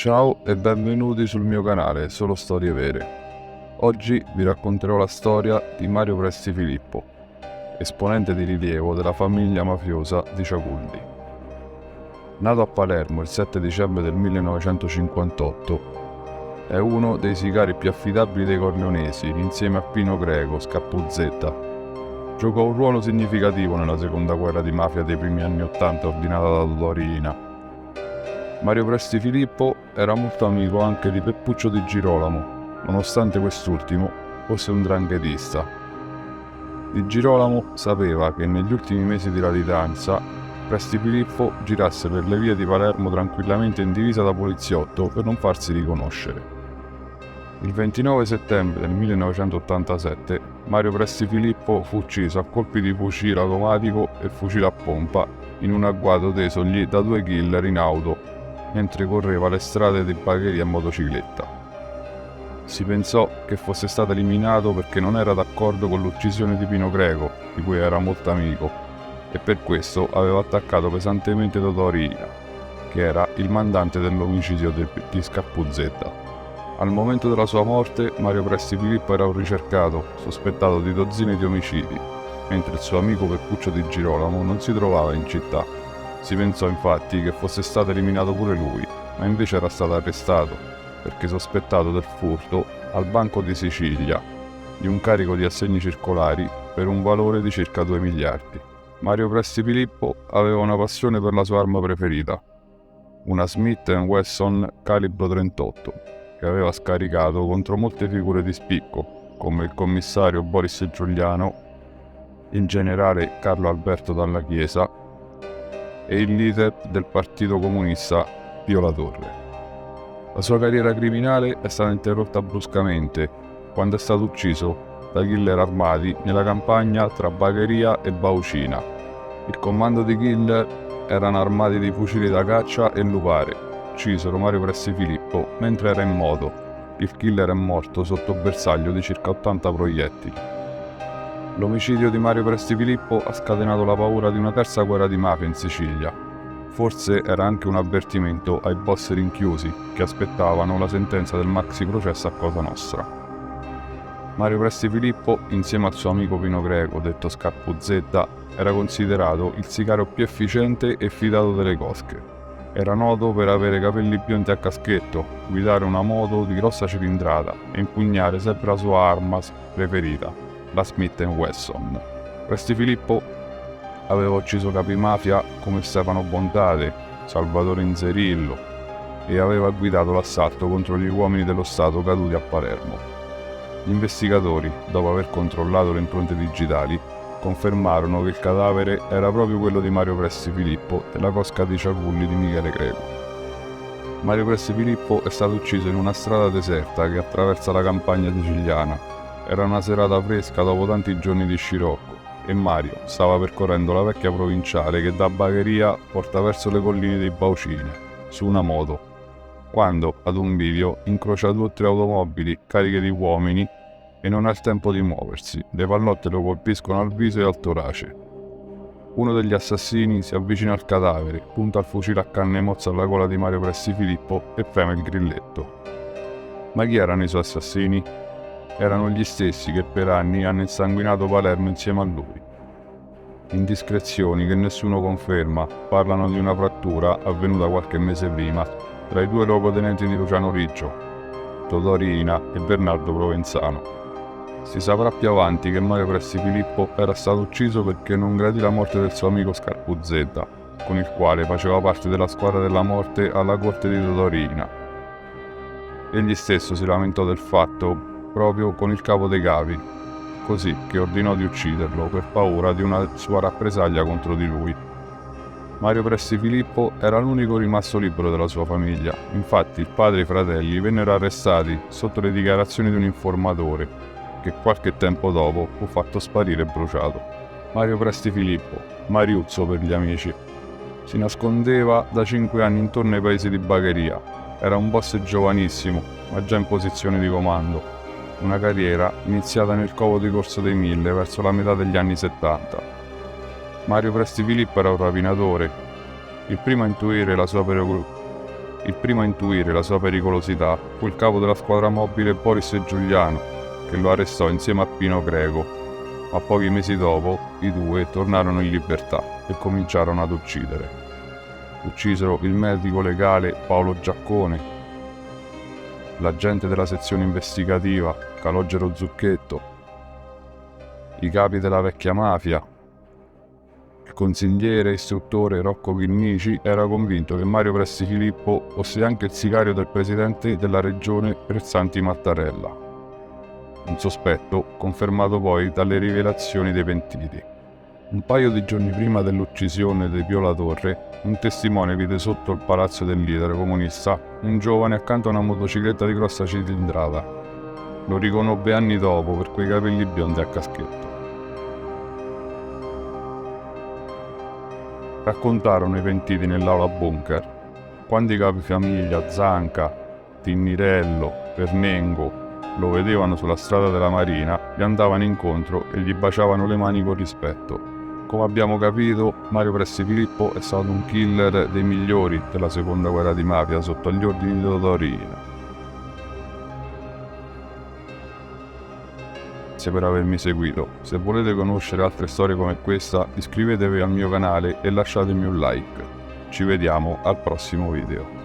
Ciao e benvenuti sul mio canale Solo Storie Vere. Oggi vi racconterò la storia di Mario Presti Filippo, esponente di rilievo della famiglia mafiosa di Ciaculli. Nato a Palermo il 7 dicembre del 1958, è uno dei sicari più affidabili dei Corleonesi, insieme a Pino Greco, Scappuzetta. Giocò un ruolo significativo nella seconda guerra di mafia dei primi anni '80 ordinata da Totò Riina. Mario Presti Filippo era molto amico anche di Peppuccio Di Girolamo, nonostante quest'ultimo fosse un 'ndranghetista. Di Girolamo sapeva che negli ultimi mesi di latitanza Presti Filippo girasse per le vie di Palermo tranquillamente in divisa da poliziotto per non farsi riconoscere. Il 29 settembre del 1987 Mario Presti Filippo fu ucciso a colpi di fucile automatico e fucile a pompa in un agguato tesogli da due killer in auto mentre correva le strade di Bagheria in motocicletta. Si pensò che fosse stato eliminato perché non era d'accordo con l'uccisione di Pino Greco, di cui era molto amico, e per questo aveva attaccato pesantemente Totò Riina, che era il mandante dell'omicidio di Scappuzetta. Al momento della sua morte, Mario Presti Filippo era un ricercato, sospettato di dozzine di omicidi, mentre il suo amico Peppuccio Di Girolamo non si trovava in città. Si pensò infatti che fosse stato eliminato pure lui, ma invece era stato arrestato perché sospettato del furto al Banco di Sicilia di un carico di assegni circolari per un valore di circa 2 miliardi. Mario Presti Filippo aveva una passione per la sua arma preferita, una Smith & Wesson calibro 38, che aveva scaricato contro molte figure di spicco, come il commissario Boris Giuliano, il generale Carlo Alberto Dalla Chiesa e il leader del Partito Comunista Pio La Torre. La sua carriera criminale è stata interrotta bruscamente quando è stato ucciso da killer armati nella campagna tra Bagheria e Baucina. Il comando di killer erano armati di fucili da caccia e lupare. Uccisero Mario Presti Filippo mentre era in moto. Il killer è morto sotto bersaglio di circa 80 proiettili. L'omicidio di Mario Presti Filippo ha scatenato la paura di una terza guerra di mafia in Sicilia. Forse era anche un avvertimento ai boss rinchiusi che aspettavano la sentenza del maxi processo a Cosa Nostra. Mario Presti Filippo, insieme al suo amico Pino Greco, detto Scappuzetta, era considerato il sicario più efficiente e fidato delle cosche. Era noto per avere capelli biondi a caschetto, guidare una moto di grossa cilindrata e impugnare sempre la sua arma preferita, la Smith & Wesson. Presti Filippo aveva ucciso capi mafia come Stefano Bondade, Salvatore Inzerillo e aveva guidato l'assalto contro gli uomini dello Stato caduti a Palermo. Gli investigatori, dopo aver controllato le impronte digitali, confermarono che il cadavere era proprio quello di Mario Presti Filippo della cosca di Ciaculli di Michele Greco. Mario Presti Filippo è stato ucciso in una strada deserta che attraversa la campagna siciliana. Era una serata fresca dopo tanti giorni di scirocco e Mario stava percorrendo la vecchia provinciale che da Bagheria porta verso le colline di Baucine, su una moto, quando ad un bivio incrocia 2 o 3 automobili cariche di uomini e non ha il tempo di muoversi. Le pallotte lo colpiscono al viso e al torace. Uno degli assassini si avvicina al cadavere, punta il fucile a canna e mozza alla gola di Mario Presti Filippo e preme il grilletto. Ma chi erano i suoi assassini? Erano gli stessi che per anni hanno insanguinato Palermo insieme a lui. Indiscrezioni che nessuno conferma parlano di una frattura avvenuta qualche mese prima tra i 2 luogotenenti di Luciano Riggio, Totò Riina e Bernardo Provenzano. Si saprà più avanti che Mario Presti Filippo era stato ucciso perché non gradì la morte del suo amico Scappuzetta, con il quale faceva parte della squadra della morte alla corte di Totò Riina. Egli stesso si lamentò del fatto proprio con il capo dei capi, così che ordinò di ucciderlo per paura di una sua rappresaglia contro di lui. Mario Presti Filippo era l'unico rimasto libero della sua famiglia, infatti il padre e i fratelli vennero arrestati sotto le dichiarazioni di un informatore, che qualche tempo dopo fu fatto sparire e bruciato. Mario Presti Filippo, Mariuzzo per gli amici, si nascondeva da 5 anni intorno ai paesi di Bagheria. Era un boss giovanissimo, ma già in posizione di comando. Una carriera iniziata nel covo di Corso dei Mille verso la metà degli anni '70. Mario Presti Filippo era un rapinatore, il primo a intuire la sua Il primo a intuire la sua pericolosità fu il capo della squadra mobile Boris Giuliano, che lo arrestò insieme a Pino Greco, ma pochi mesi dopo i due tornarono in libertà e cominciarono ad uccidere. Uccisero il medico legale Paolo Giaccone, l'agente della sezione investigativa Calogero Zucchetto, i capi della vecchia mafia. Il consigliere e istruttore Rocco Chinnici era convinto che Mario Presti Filippo fosse anche il sicario del presidente della regione Perzanti Mattarella. Un sospetto confermato poi dalle rivelazioni dei pentiti. Un paio di giorni prima dell'uccisione di Pio La Torre, un testimone vide sotto il palazzo del leader comunista un giovane accanto a una motocicletta di grossa cilindrata. Lo riconobbe anni dopo per quei capelli biondi a caschetto. Raccontarono i pentiti nell'aula bunker. Quando i capifamiglia Zanca, Tinnirello, Pernengo lo vedevano sulla strada della Marina, gli andavano incontro e gli baciavano le mani con rispetto. Come abbiamo capito, Mario Presti Filippo è stato un killer dei migliori della seconda guerra di mafia sotto gli ordini di Totò Riina. Grazie per avermi seguito. Se volete conoscere altre storie come questa, iscrivetevi al mio canale e lasciatemi un like. Ci vediamo al prossimo video.